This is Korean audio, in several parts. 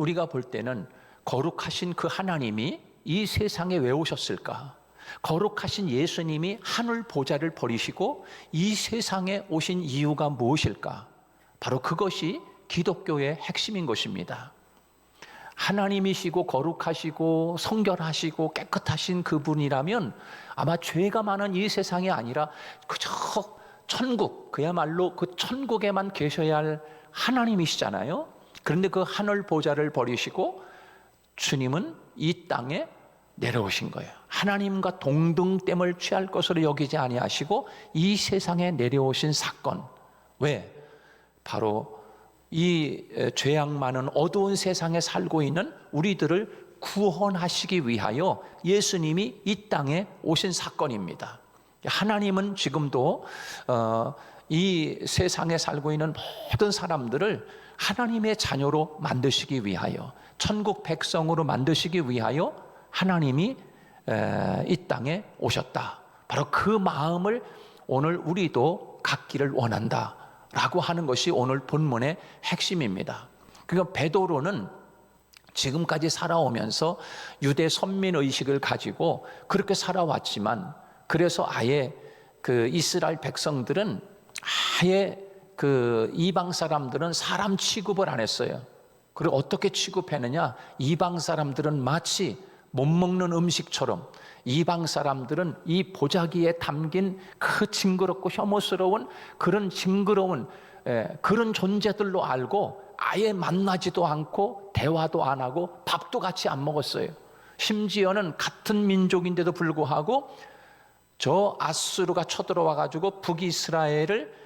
우리가 볼 때는 거룩하신 그 하나님이 이 세상에 왜 오셨을까? 거룩하신 예수님이 하늘 보좌를 버리시고 이 세상에 오신 이유가 무엇일까? 바로 그것이 기독교의 핵심인 것입니다. 하나님이시고 거룩하시고 성결하시고 깨끗하신 그분이라면 아마 죄가 많은 이 세상이 아니라 그저 천국, 그야말로 그 천국에만 계셔야 할 하나님이시잖아요. 그런데 그 하늘 보좌를 버리시고 주님은 이 땅에 내려오신 거예요. 하나님과 동등됨을 취할 것으로 여기지 아니하시고 이 세상에 내려오신 사건. 왜? 바로 이 죄악 많은 어두운 세상에 살고 있는 우리들을 구원하시기 위하여 예수님이 이 땅에 오신 사건입니다. 하나님은 지금도 이 세상에 살고 있는 모든 사람들을 하나님의 자녀로 만드시기 위하여, 천국 백성으로 만드시기 위하여 하나님이 이 땅에 오셨다. 바로 그 마음을 오늘 우리도 갖기를 원한다 라고 하는 것이 오늘 본문의 핵심입니다. 그러니까 베드로는 지금까지 살아오면서 유대 선민의식을 가지고 그렇게 살아왔지만, 그래서 아예 그 이스라엘 백성들은 아예 그 이방 사람들은 사람 취급을 안 했어요. 그리고 어떻게 취급했느냐? 이방 사람들은 마치 못 먹는 음식처럼, 이방 사람들은 이 보자기에 담긴 그 징그럽고 혐오스러운 그런 징그러운 그런 존재들로 알고 아예 만나지도 않고 대화도 안 하고 밥도 같이 안 먹었어요. 심지어는 같은 민족인데도 불구하고 저 아수르가 쳐들어와 가지고 북이스라엘을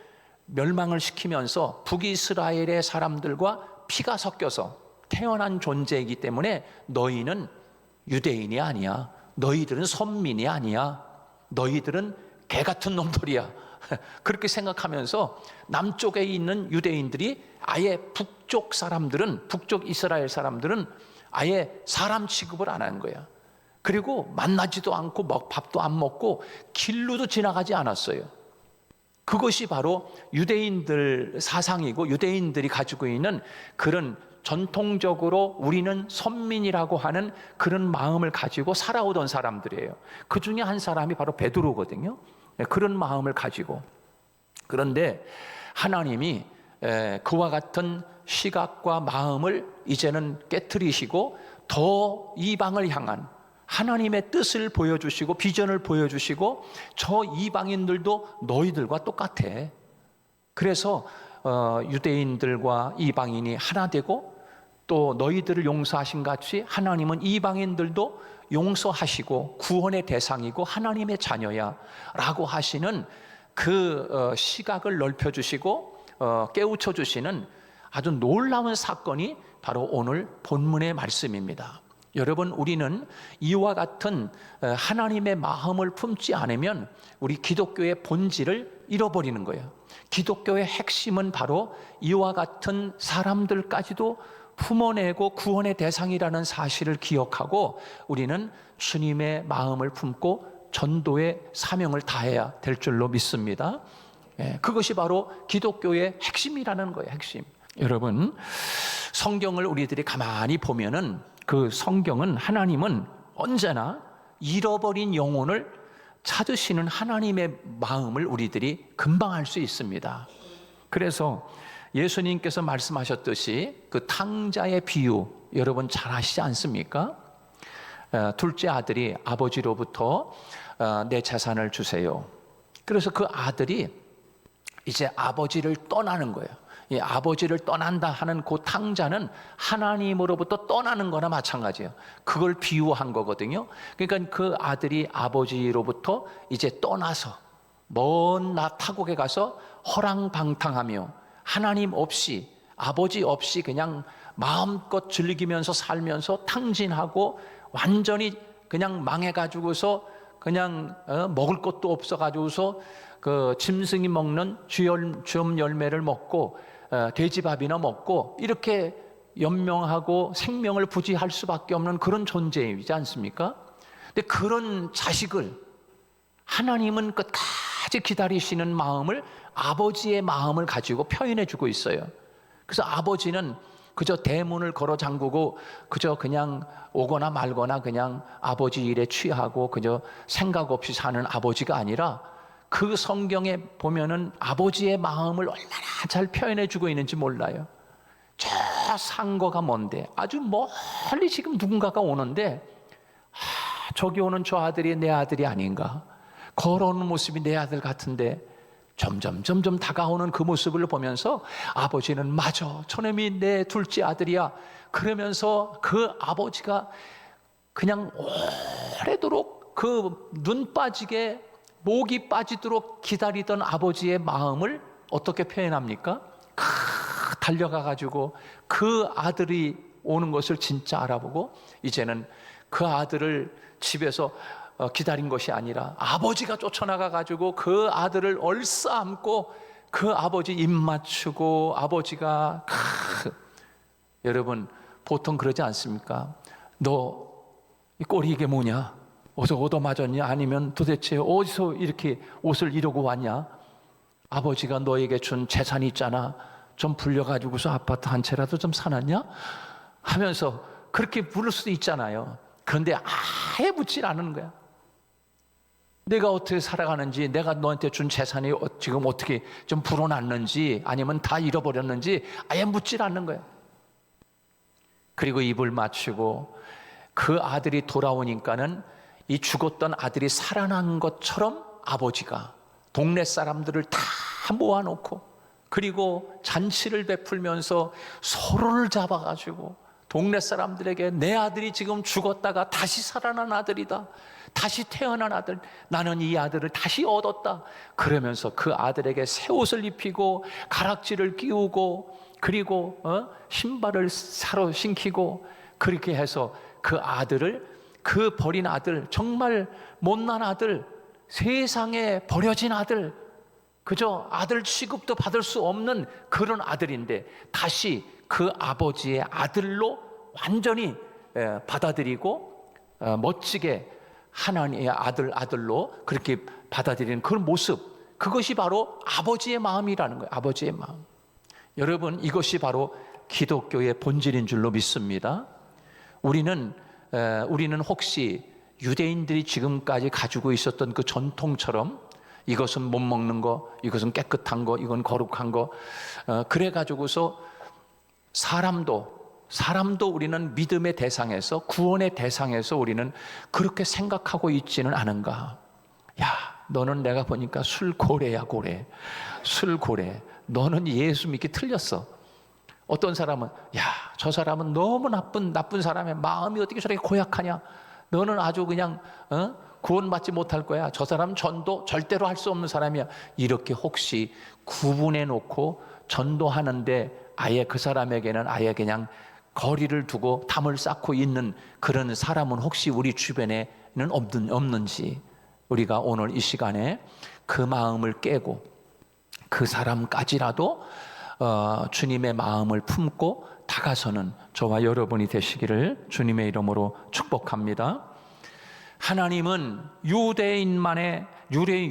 멸망을 시키면서 북이스라엘의 사람들과 피가 섞여서 태어난 존재이기 때문에 너희는 유대인이 아니야, 너희들은 선민이 아니야, 너희들은 개 같은 놈들이야, 그렇게 생각하면서 남쪽에 있는 유대인들이 아예 북쪽 사람들은, 북쪽 이스라엘 사람들은 아예 사람 취급을 안 하는 거야. 그리고 만나지도 않고 밥도 안 먹고 길로도 지나가지 않았어요. 그것이 바로 유대인들 사상이고 유대인들이 가지고 있는 그런 전통적으로 우리는 선민이라고 하는 그런 마음을 가지고 살아오던 사람들이에요. 그 중에 한 사람이 바로 베드로거든요. 그런 마음을 가지고. 그런데 하나님이 그와 같은 시각과 마음을 이제는 깨트리시고 더 이방을 향한 하나님의 뜻을 보여주시고 비전을 보여주시고, 저 이방인들도 너희들과 똑같아. 그래서 유대인들과 이방인이 하나 되고, 또 너희들을 용서하신 같이 하나님은 이방인들도 용서하시고 구원의 대상이고 하나님의 자녀야 라고 하시는 그 시각을 넓혀주시고 깨우쳐주시는 아주 놀라운 사건이 바로 오늘 본문의 말씀입니다. 여러분, 우리는 이와 같은 하나님의 마음을 품지 않으면 우리 기독교의 본질을 잃어버리는 거예요. 기독교의 핵심은 바로 이와 같은 사람들까지도 품어내고 구원의 대상이라는 사실을 기억하고 우리는 주님의 마음을 품고 전도의 사명을 다해야 될 줄로 믿습니다. 그것이 바로 기독교의 핵심이라는 거예요. 핵심. 여러분, 성경을 우리들이 가만히 보면은 그 성경은, 하나님은 언제나 잃어버린 영혼을 찾으시는 하나님의 마음을 우리들이 금방 알 수 있습니다. 그래서 예수님께서 말씀하셨듯이 그 탕자의 비유, 여러분 잘 아시지 않습니까? 둘째 아들이 아버지로부터 내 재산을 주세요. 그래서 그 아들이 이제 아버지를 떠나는 거예요. 이 아버지를 떠난다 하는 그 탕자는 하나님으로부터 떠나는 거나 마찬가지예요. 그걸 비유한 거거든요. 그러니까 그 아들이 아버지로부터 이제 떠나서 먼 타국에 가서 허랑방탕하며 하나님 없이, 아버지 없이 그냥 마음껏 즐기면서 살면서 탕진하고 완전히 그냥 망해가지고서 그냥 먹을 것도 없어가지고서 그 짐승이 먹는 쥐염 열매를 먹고 돼지밥이나 먹고 이렇게 연명하고 생명을 부지할 수밖에 없는 그런 존재이지 않습니까? 근데 그런 자식을 하나님은 끝까지 기다리시는 마음을, 아버지의 마음을 가지고 표현해 주고 있어요. 그래서 아버지는 그저 대문을 걸어 잠그고 그저 그냥 오거나 말거나 그냥 아버지 일에 취하고 그저 생각 없이 사는 아버지가 아니라, 그 성경에 보면은 아버지의 마음을 얼마나 잘 표현해 주고 있는지 몰라요. 저 상거가 먼데 아주 멀리 지금 누군가가 오는데, 저기 오는 저 아들이 내 아들이 아닌가, 걸어오는 모습이 내 아들 같은데, 점점 다가오는 그 모습을 보면서 아버지는 맞아, 저놈이 내 둘째 아들이야 그러면서 그 아버지가 그냥 오래도록 그 눈 빠지게 목이 빠지도록 기다리던 아버지의 마음을 어떻게 표현합니까? 달려가 가지고 그 아들이 오는 것을 진짜 알아보고, 이제는 그 아들을 집에서 기다린 것이 아니라 아버지가 쫓아나가 가지고 그 아들을 얼싸안고 그 아버지 입 맞추고, 아버지가 여러분 보통 그러지 않습니까? 너 이 꼴이 이게 뭐냐? 어디서 얻어맞았냐? 아니면 도대체 어디서 이렇게 옷을 이러고 왔냐? 아버지가 너에게 준 재산이 있잖아, 좀 불려가지고서 아파트 한 채라도 좀 사놨냐? 하면서 그렇게 부를 수도 있잖아요. 그런데 아예 묻질 않는 거야. 내가 어떻게 살아가는지, 내가 너한테 준 재산이 지금 어떻게 좀 불어났는지, 아니면 다 잃어버렸는지 아예 묻질 않는 거야. 그리고 입을 맞추고 그 아들이 돌아오니까는 이 죽었던 아들이 살아난 것처럼 아버지가 동네 사람들을 다 모아놓고, 그리고 잔치를 베풀면서 서로를 잡아가지고 동네 사람들에게 내 아들이 지금 죽었다가 다시 살아난 아들이다, 다시 태어난 아들, 나는 이 아들을 다시 얻었다 그러면서 그 아들에게 새 옷을 입히고 가락지를 끼우고, 그리고 신발을 사러 신기고, 그렇게 해서 그 아들을, 그 버린 아들, 정말 못난 아들, 세상에 버려진 아들, 그저 아들 취급도 받을 수 없는 그런 아들인데 다시 그 아버지의 아들로 완전히 받아들이고 멋지게 하나님의 아들로 그렇게 받아들이는 그런 모습, 그것이 바로 아버지의 마음이라는 거예요. 아버지의 마음. 여러분, 이것이 바로 기독교의 본질인 줄로 믿습니다. 우리는 혹시 유대인들이 지금까지 가지고 있었던 그 전통처럼 이것은 못 먹는 거, 이것은 깨끗한 거, 이건 거룩한 거, 그래 가지고서 사람도 우리는 믿음의 대상에서, 구원의 대상에서 우리는 그렇게 생각하고 있지는 않은가? 야, 너는 내가 보니까 술고래야, 고래. 술고래. 너는 예수 믿기 틀렸어. 어떤 사람은 야, 저 사람은 너무 나쁜 사람의 마음이 어떻게 저렇게 고약하냐? 너는 아주 그냥 구원받지 못할 거야. 저 사람은 전도 절대로 할 수 없는 사람이야. 이렇게 혹시 구분해 놓고 전도하는데 아예 그 사람에게는 아예 그냥 거리를 두고 담을 쌓고 있는 그런 사람은 혹시 우리 주변에는 없는지, 우리가 오늘 이 시간에 그 마음을 깨고 그 사람까지라도 주님의 마음을 품고 다가서는 저와 여러분이 되시기를 주님의 이름으로 축복합니다. 하나님은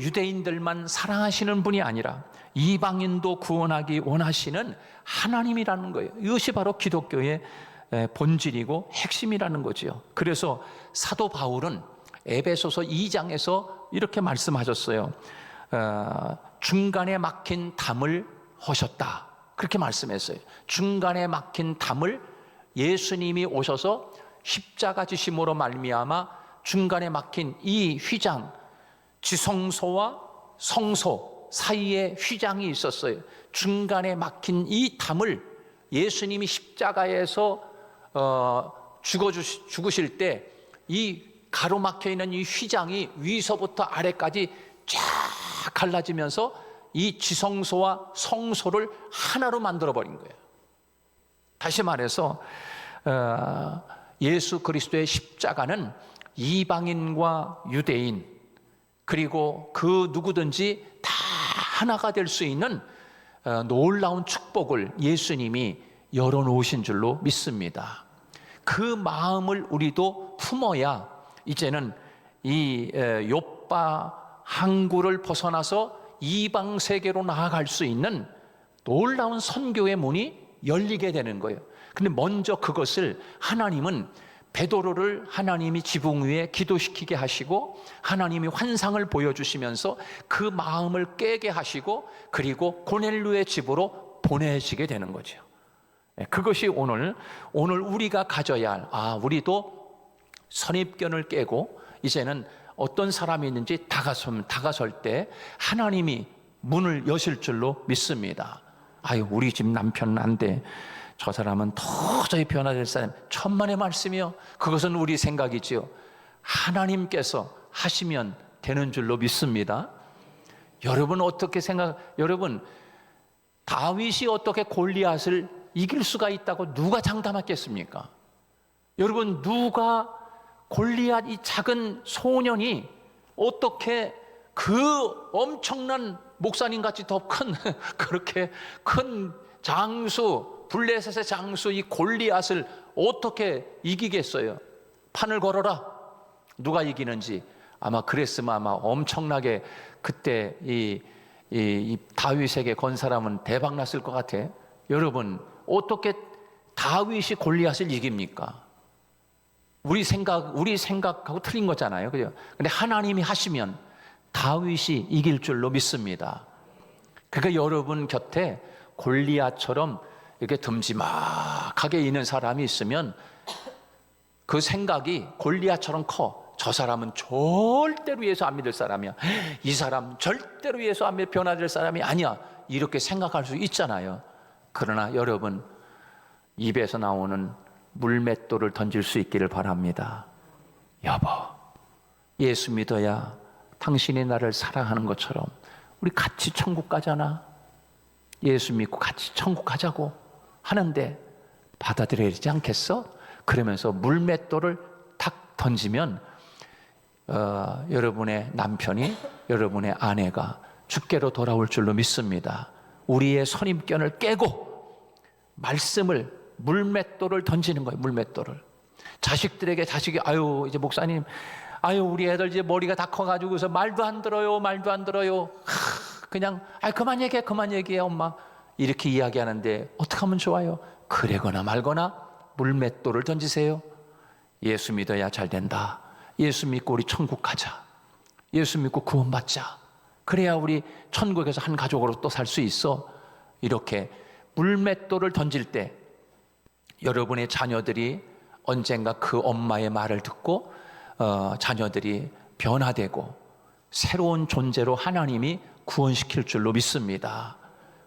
유대인들만 사랑하시는 분이 아니라 이방인도 구원하기 원하시는 하나님이라는 거예요. 이것이 바로 기독교의 본질이고 핵심이라는 거지요. 그래서 사도 바울은 에베소서 2장에서 이렇게 말씀하셨어요. 중간에 막힌 담을 허셨다, 그렇게 말씀했어요. 중간에 막힌 담을 예수님이 오셔서 십자가 지심으로 말미암아 중간에 막힌 이 휘장, 지성소와 성소 사이에 휘장이 있었어요. 중간에 막힌 이 담을 예수님이 십자가에서 죽으실 때 이 가로막혀 있는 이 휘장이 위서부터 아래까지 쫙 갈라지면서 이 지성소와 성소를 하나로 만들어버린 거예요. 다시 말해서 예수 그리스도의 십자가는 이방인과 유대인, 그리고 그 누구든지 다 하나가 될 수 있는 놀라운 축복을 예수님이 열어놓으신 줄로 믿습니다. 그 마음을 우리도 품어야 이제는 이 욥바 항구를 벗어나서 이방 세계로 나아갈 수 있는 놀라운 선교의 문이 열리게 되는 거예요. 근데 먼저 그것을 하나님은 베드로를 하나님이 지붕 위에 기도시키게 하시고 하나님이 환상을 보여주시면서 그 마음을 깨게 하시고 그리고 고넬료의 집으로 보내시게 되는 거죠. 그것이 오늘 우리가 가져야 할, 우리도 선입견을 깨고 이제는 어떤 사람이 있는지 다가설 때 하나님이 문을 여실 줄로 믿습니다. 우리 집 남편은 안 돼. 저 사람은 도저히 변화될 사람. 천만의 말씀이요. 그것은 우리 생각이지요. 하나님께서 하시면 되는 줄로 믿습니다. 여러분 어떻게 여러분 다윗이 어떻게 골리앗을 이길 수가 있다고 누가 장담하겠습니까? 여러분 누가 골리앗 이 작은 소년이 어떻게 그 엄청난 목사님같이 더 큰 그렇게 큰 장수 블레셋의 장수 이 골리앗을 어떻게 이기겠어요? 판을 걸어라. 누가 이기는지. 아마 그랬으면 아마 엄청나게 그때 이 다윗에게 건 사람은 대박 났을 것 같아. 여러분 어떻게 다윗이 골리앗을 이깁니까? 우리 생각하고 틀린 거잖아요. 그죠? 근데 하나님이 하시면 다윗이 이길 줄로 믿습니다. 그러니까 여러분 곁에 골리앗처럼 이렇게 듬지막하게 있는 사람이 있으면 그 생각이 골리앗처럼 커. 저 사람은 절대로 예수 안 믿을 사람이야. 이 사람 절대로 예수 안 믿을 변화될 사람이 아니야. 이렇게 생각할 수 있잖아요. 그러나 여러분 입에서 나오는 물맷돌을 던질 수 있기를 바랍니다. 여보, 예수 믿어야 당신이 나를 사랑하는 것처럼 우리 같이 천국 가잖아. 예수 믿고 같이 천국 가자고 하는데 받아들여야 되지 않겠어? 그러면서 물맷돌을 탁 던지면 여러분의 남편이 여러분의 아내가 주께로 돌아올 줄로 믿습니다. 우리의 선입견을 깨고 말씀을 물맷돌을 던지는 거예요. 물맷돌을 자식들에게 자식이 이제 목사님 우리 애들 이제 머리가 다 커가지고서 말도 안 들어요. 그냥 그만 얘기해 엄마 이렇게 이야기하는데 어떻게 하면 좋아요? 그래거나 말거나 물맷돌을 던지세요. 예수 믿어야 잘 된다. 예수 믿고 우리 천국 가자. 예수 믿고 구원받자. 그래야 우리 천국에서 한 가족으로 또 살 수 있어. 이렇게 물맷돌을 던질 때 여러분의 자녀들이 언젠가 그 엄마의 말을 듣고 자녀들이 변화되고 새로운 존재로 하나님이 구원시킬 줄로 믿습니다.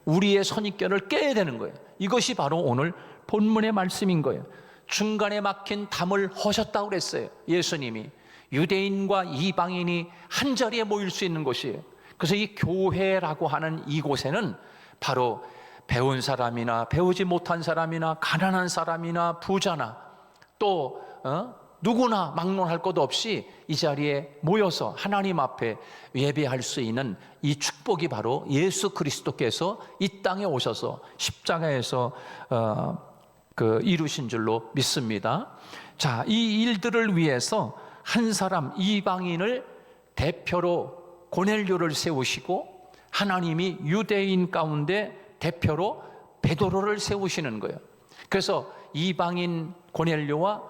우리의 선입견을 깨야 되는 거예요. 이것이 바로 오늘 본문의 말씀인 거예요. 중간에 막힌 담을 허셨다고 그랬어요. 예수님이 유대인과 이방인이 한자리에 모일 수 있는 곳이에요. 그래서 이 교회라고 하는 이곳에는 바로 배운 사람이나 배우지 못한 사람이나 가난한 사람이나 부자나 또 누구나 막론할 것 없이 이 자리에 모여서 하나님 앞에 예배할 수 있는 이 축복이 바로 예수 그리스도께서 이 땅에 오셔서 십자가에서 이루신 줄로 믿습니다. 자, 이 일들을 위해서 한 사람 이방인을 대표로 고넬료를 세우시고 하나님이 유대인 가운데 대표로 베드로를 세우시는 거예요. 그래서 이방인 고넬료와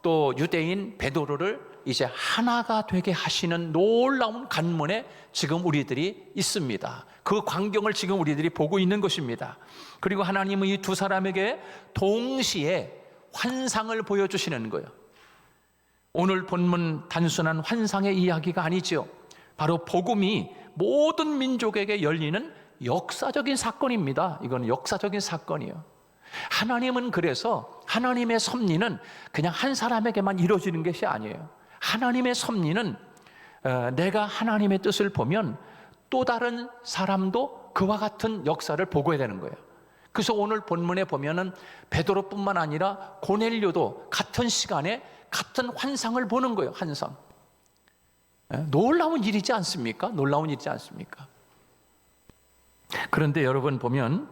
또 유대인 베드로를 이제 하나가 되게 하시는 놀라운 간문에 지금 우리들이 있습니다. 그 광경을 지금 우리들이 보고 있는 것입니다. 그리고 하나님은 이 두 사람에게 동시에 환상을 보여주시는 거예요. 오늘 본문 단순한 환상의 이야기가 아니죠. 바로 복음이 모든 민족에게 열리는 역사적인 사건입니다. 이건 역사적인 사건이에요. 하나님은 그래서 하나님의 섭리는 그냥 한 사람에게만 이루어지는 것이 아니에요. 하나님의 섭리는 내가 하나님의 뜻을 보면 또 다른 사람도 그와 같은 역사를 보게 되는 거예요. 그래서 오늘 본문에 보면은 베드로뿐만 아니라 고넬료도 같은 시간에 같은 환상을 보는 거예요. 환상. 놀라운 일이지 않습니까? 놀라운 일이지 않습니까? 그런데 여러분 보면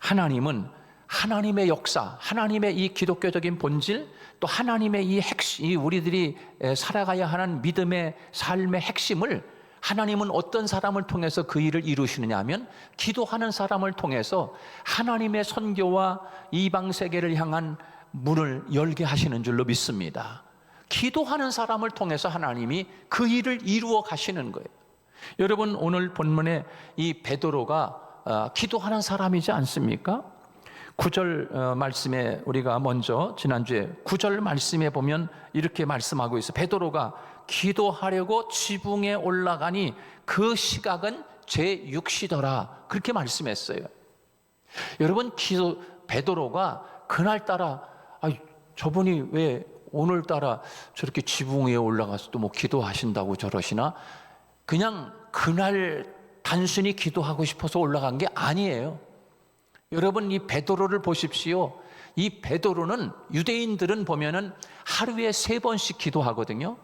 하나님은 하나님의 역사, 하나님의 이 기독교적인 본질, 또 하나님의 이 핵심, 우리들이 살아가야 하는 믿음의 삶의 핵심을 하나님은 어떤 사람을 통해서 그 일을 이루시느냐 하면 기도하는 사람을 통해서 하나님의 선교와 이방 세계를 향한 문을 열게 하시는 줄로 믿습니다. 기도하는 사람을 통해서 하나님이 그 일을 이루어 가시는 거예요. 여러분, 오늘 본문에 이 베드로가 기도하는 사람이지 않습니까? 9절 말씀에 우리가 먼저 지난주에 9절 말씀에 보면 이렇게 말씀하고 있어요. 베드로가 기도하려고 지붕에 올라가니 그 시각은 제6시더라, 그렇게 말씀했어요. 여러분, 베드로가 그날따라 저분이 왜 오늘따라 저렇게 지붕 위에 올라가서 또 뭐 기도하신다고 저러시나? 그냥 그날 단순히 기도하고 싶어서 올라간 게 아니에요. 여러분, 이 베드로를 보십시오. 이 베드로는 유대인들은 보면은 하루에 3번씩 기도하거든요.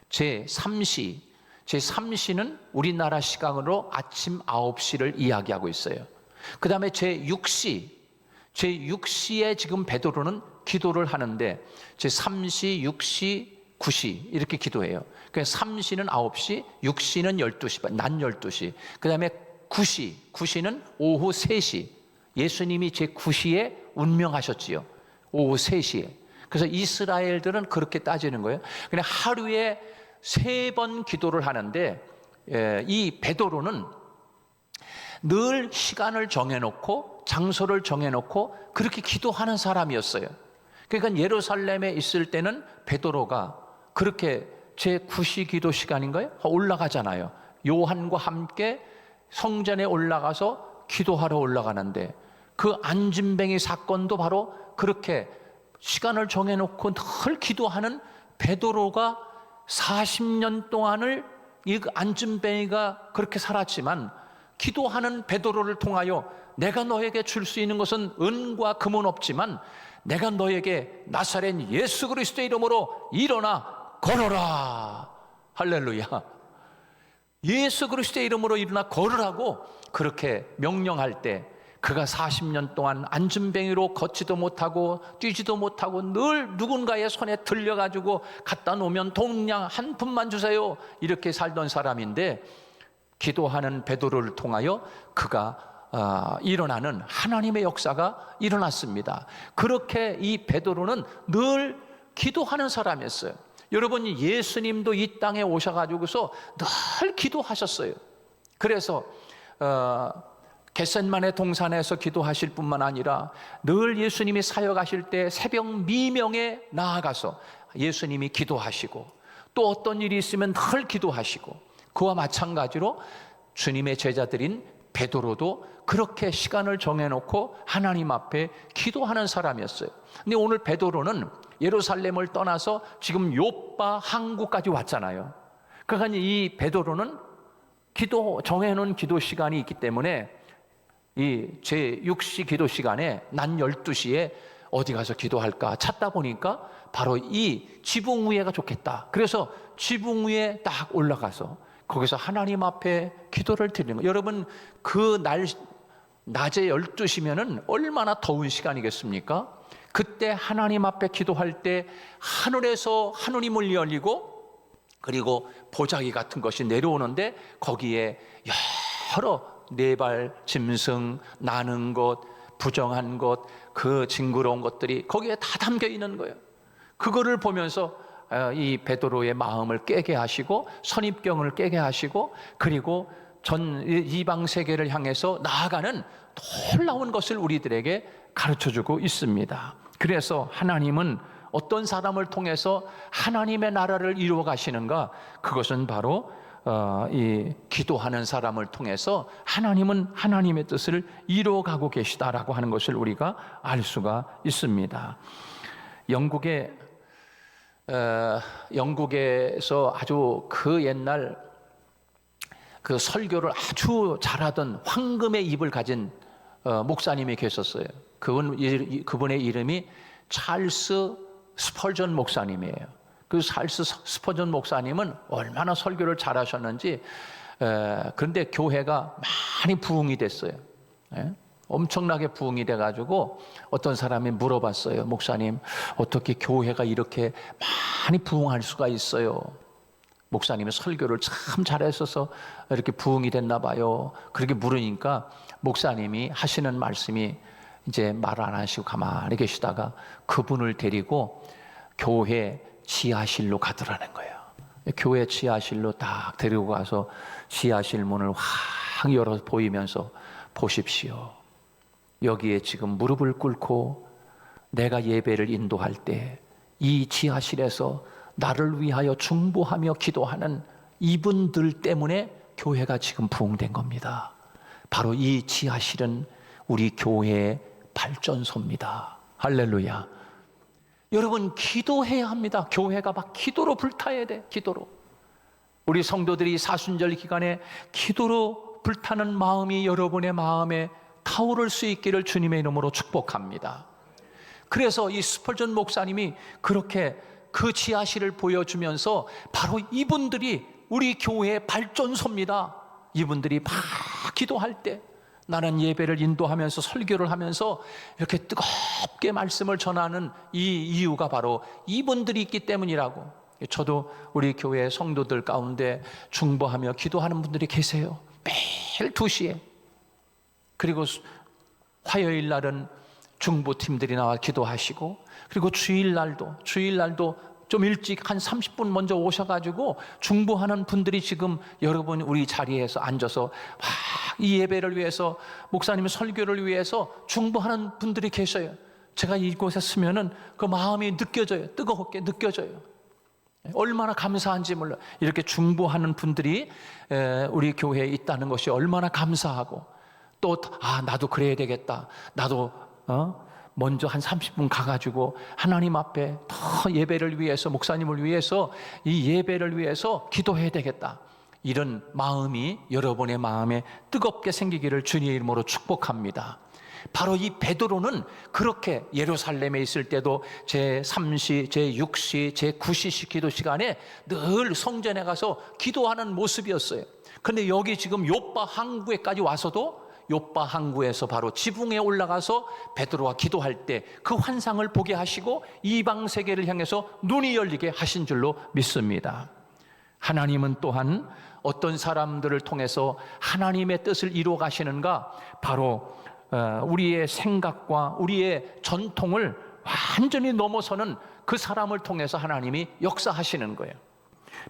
제3시는 우리나라 시간으로 아침 9시를 이야기하고 있어요. 그 다음에 제6시에 지금 베드로는 기도를 하는데 제3시, 6시, 9시 이렇게 기도해요. 그러니까 3시는 9시, 6시는 12시, 낮 12시. 그 다음에 9시는 오후 3시. 예수님이 제9시에 운명하셨지요. 오후 3시에. 그래서 이스라엘들은 그렇게 따지는 거예요. 그냥 하루에 3번 기도를 하는데 이 베드로는 늘 시간을 정해놓고 장소를 정해놓고 그렇게 기도하는 사람이었어요. 그러니까 예루살렘에 있을 때는 베드로가 그렇게 제9시 기도 시간인가요? 올라가잖아요. 요한과 함께 성전에 올라가서 기도하러 올라가는데 그 안진뱅이 사건도 바로 그렇게 시간을 정해놓고 늘 기도하는 베드로가 40년 동안을 이 안진뱅이가 그렇게 살았지만 기도하는 베드로를 통하여 내가 너에게 줄 수 있는 것은 은과 금은 없지만 내가 너에게 나사렛 예수 그리스도의 이름으로 일어나 걸어라. 할렐루야. 예수 그리스도의 이름으로 일어나 걸으라고 그렇게 명령할 때 그가 40년 동안 안진뱅이로 걷지도 못하고 뛰지도 못하고 늘 누군가의 손에 들려가지고 갖다 놓으면 동량 한 푼만 주세요 이렇게 살던 사람인데 기도하는 베드로를 통하여 그가 일어나는 하나님의 역사가 일어났습니다. 그렇게 이 베드로는 늘 기도하는 사람이었어요. 여러분, 예수님도 이 땅에 오셔가지고서 늘 기도하셨어요. 그래서 겟셋마네 동산에서 기도하실 뿐만 아니라 늘 예수님이 사역하실 때 새벽 미명에 나아가서 예수님이 기도하시고 또 어떤 일이 있으면 늘 기도하시고 그와 마찬가지로 주님의 제자들인 베드로도 그렇게 시간을 정해놓고 하나님 앞에 기도하는 사람이었어요. 근데 오늘 베드로는 예루살렘을 떠나서 지금 요빠 항구까지 왔잖아요. 그러니까 이 베드로는 정해놓은 기도 시간이 있기 때문에 이 제6시 기도 시간에 낮 12시에 어디 가서 기도할까 찾다 보니까 바로 이 지붕 위에가 좋겠다. 그래서 지붕 위에 딱 올라가서 거기서 하나님 앞에 기도를 드리는 거예요. 여러분, 그 낮에 12시면은 얼마나 더운 시간이겠습니까? 그때 하나님 앞에 기도할 때 하늘에서 하늘이 열리고 그리고 보자기 같은 것이 내려오는데 거기에 여러 네발 짐승, 나는 것, 부정한 것, 그 징그러운 것들이 거기에 다 담겨 있는 거예요. 그거를 보면서 이 베드로의 마음을 깨게 하시고 선입견을 깨게 하시고 그리고 전 이방 세계를 향해서 나아가는 놀라운 것을 우리들에게 가르쳐주고 있습니다. 그래서 하나님은 어떤 사람을 통해서 하나님의 나라를 이루어 가시는가? 그것은 바로 이 기도하는 사람을 통해서 하나님은 하나님의 뜻을 이루어가고 계시다라고 하는 것을 우리가 알 수가 있습니다. 영국에서 아주 그 옛날 그 설교를 아주 잘하던 황금의 입을 가진 목사님이 계셨어요. 그분의 이름이 찰스 스펄전 목사님이에요. 그 찰스 스펄전 목사님은 얼마나 설교를 잘하셨는지 그런데 교회가 많이 부흥이 됐어요. 엄청나게 부흥이 돼가지고 어떤 사람이 물어봤어요. 목사님, 어떻게 교회가 이렇게 많이 부흥할 수가 있어요? 목사님이 설교를 참 잘했어서 이렇게 부흥이 됐나 봐요. 그렇게 물으니까 목사님이 하시는 말씀이 이제 말 안 하시고 가만히 계시다가 그분을 데리고 교회 지하실로 가더라는 거예요. 교회 지하실로 딱 데리고 가서 지하실 문을 확 열어 보이면서 보십시오. 여기에 지금 무릎을 꿇고 내가 예배를 인도할 때 이 지하실에서 나를 위하여 중보하며 기도하는 이분들 때문에 교회가 지금 부흥된 겁니다. 바로 이 지하실은 우리 교회의 발전소입니다. 할렐루야. 여러분, 기도해야 합니다. 교회가 막 기도로 불타야 돼. 기도로. 우리 성도들이 사순절 기간에 기도로 불타는 마음이 여러분의 마음에 타오를 수 있기를 주님의 이름으로 축복합니다. 그래서 이 스펄전 목사님이 그렇게 그 지하실을 보여주면서 바로 이분들이 우리 교회의 발전소입니다. 이분들이 막 기도할 때 나는 예배를 인도하면서 설교를 하면서 이렇게 뜨겁게 말씀을 전하는 이 이유가 바로 이분들이 있기 때문이라고. 저도 우리 교회 성도들 가운데 중보하며 기도하는 분들이 계세요. 매일 2시에. 그리고 화요일 날은 중보팀들이 나와 기도하시고, 그리고 주일날도 좀 일찍 한 30분 먼저 오셔가지고 중보하는 분들이 지금 여러분 우리 자리에서 앉아서 이 예배를 위해서, 목사님의 설교를 위해서 중보하는 분들이 계셔요. 제가 이곳에 서면은 그 마음이 느껴져요. 뜨겁게 느껴져요. 얼마나 감사한지 몰라요. 이렇게 중보하는 분들이 우리 교회에 있다는 것이 얼마나 감사하고, 또 나도 그래야 되겠다. 나도 먼저 한 30분 가가지고 하나님 앞에 더 예배를 위해서, 목사님을 위해서, 이 예배를 위해서 기도해야 되겠다. 이런 마음이 여러분의 마음에 뜨겁게 생기기를 주님의 이름으로 축복합니다. 바로 이 베드로는 그렇게 예루살렘에 있을 때도 제3시, 제6시, 제9시 기도 시간에 늘 성전에 가서 기도하는 모습이었어요. 그런데 여기 지금 요빠 항구에까지 와서도 요빠 항구에서 바로 지붕에 올라가서 베드로가 기도할 때 그 환상을 보게 하시고 이방 세계를 향해서 눈이 열리게 하신 줄로 믿습니다. 하나님은 또한 어떤 사람들을 통해서 하나님의 뜻을 이루어 가시는가? 바로 우리의 생각과 우리의 전통을 완전히 넘어서는 그 사람을 통해서 하나님이 역사하시는 거예요.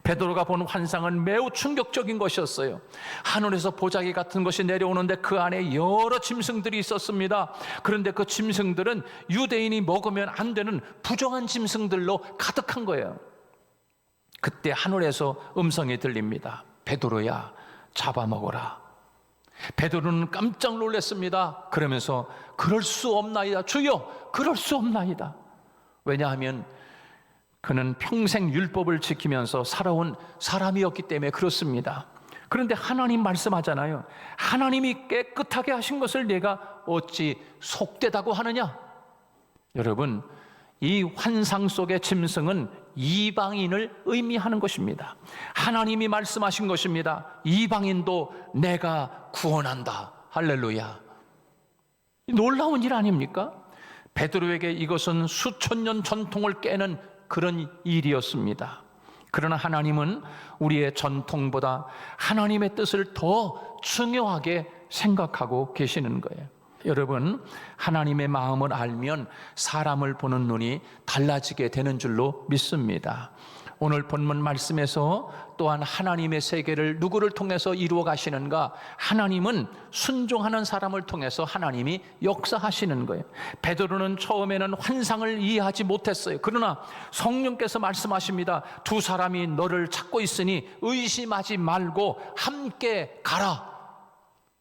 베드로가 본 환상은 매우 충격적인 것이었어요. 하늘에서 보자기 같은 것이 내려오는데 그 안에 여러 짐승들이 있었습니다. 그런데 그 짐승들은 유대인이 먹으면 안 되는 부정한 짐승들로 가득한 거예요. 그때 하늘에서 음성이 들립니다. 베드로야, 잡아먹어라. 베드로는 깜짝 놀랐습니다. 그러면서 그럴 수 없나이다. 주여, 그럴 수 없나이다. 왜냐하면 그는 평생 율법을 지키면서 살아온 사람이었기 때문에 그렇습니다. 그런데 하나님 말씀하잖아요. 하나님이 깨끗하게 하신 것을 내가 어찌 속되다고 하느냐? 여러분, 이 환상 속의 짐승은 이방인을 의미하는 것입니다. 하나님이 말씀하신 것입니다. 이방인도 내가 구원한다. 할렐루야. 놀라운 일 아닙니까? 베드로에게 이것은 수천 년 전통을 깨는 그런 일이었습니다. 그러나 하나님은 우리의 전통보다 하나님의 뜻을 더 중요하게 생각하고 계시는 거예요. 여러분, 하나님의 마음을 알면 사람을 보는 눈이 달라지게 되는 줄로 믿습니다. 오늘 본문 말씀에서 또한 하나님의 세계를 누구를 통해서 이루어 가시는가? 하나님은 순종하는 사람을 통해서 하나님이 역사하시는 거예요. 베드로는 처음에는 환상을 이해하지 못했어요. 그러나 성령께서 말씀하십니다. 두 사람이 너를 찾고 있으니 의심하지 말고 함께 가라.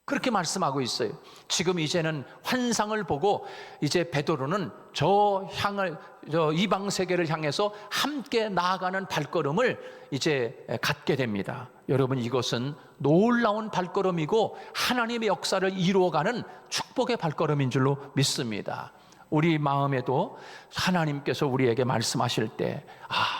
그렇게 말씀하고 있어요. 지금 이제는 환상을 보고 이제 베드로는 저 이방 세계를 향해서 함께 나아가는 발걸음을 이제 갖게 됩니다. 여러분, 이것은 놀라운 발걸음이고 하나님의 역사를 이루어가는 축복의 발걸음인 줄로 믿습니다. 우리 마음에도 하나님께서 우리에게 말씀하실 때,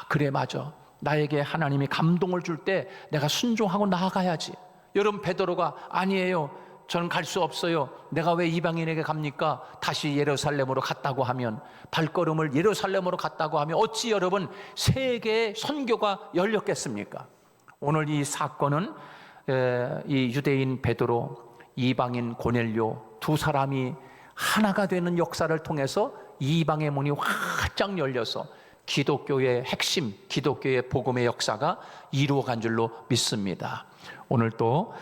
그래, 맞아. 나에게 하나님이 감동을 줄 때 내가 순종하고 나아가야지. 여러분, 베드로가 아니에요, 저는 갈 수 없어요, 내가 왜 이방인에게 갑니까? 다시 예루살렘으로 갔다고 하면, 발걸음을 예루살렘으로 갔다고 하면 어찌 여러분 세계의 선교가 열렸겠습니까? 오늘 이 사건은 이 유대인 베드로, 이방인 고넬료 두 사람이 하나가 되는 역사를 통해서 이방의 문이 활짝 열려서 기독교의 핵심, 기독교의 복음의 역사가 이루어간 줄로 믿습니다. 오늘 또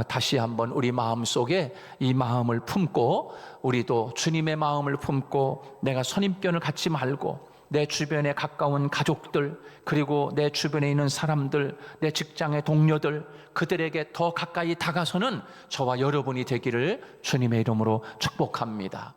다시 한번 우리 마음속에 이 마음을 품고, 우리도 주님의 마음을 품고, 내가 선임변을 갖지 말고 내 주변에 가까운 가족들, 그리고 내 주변에 있는 사람들, 내 직장의 동료들, 그들에게 더 가까이 다가서는 저와 여러분이 되기를 주님의 이름으로 축복합니다.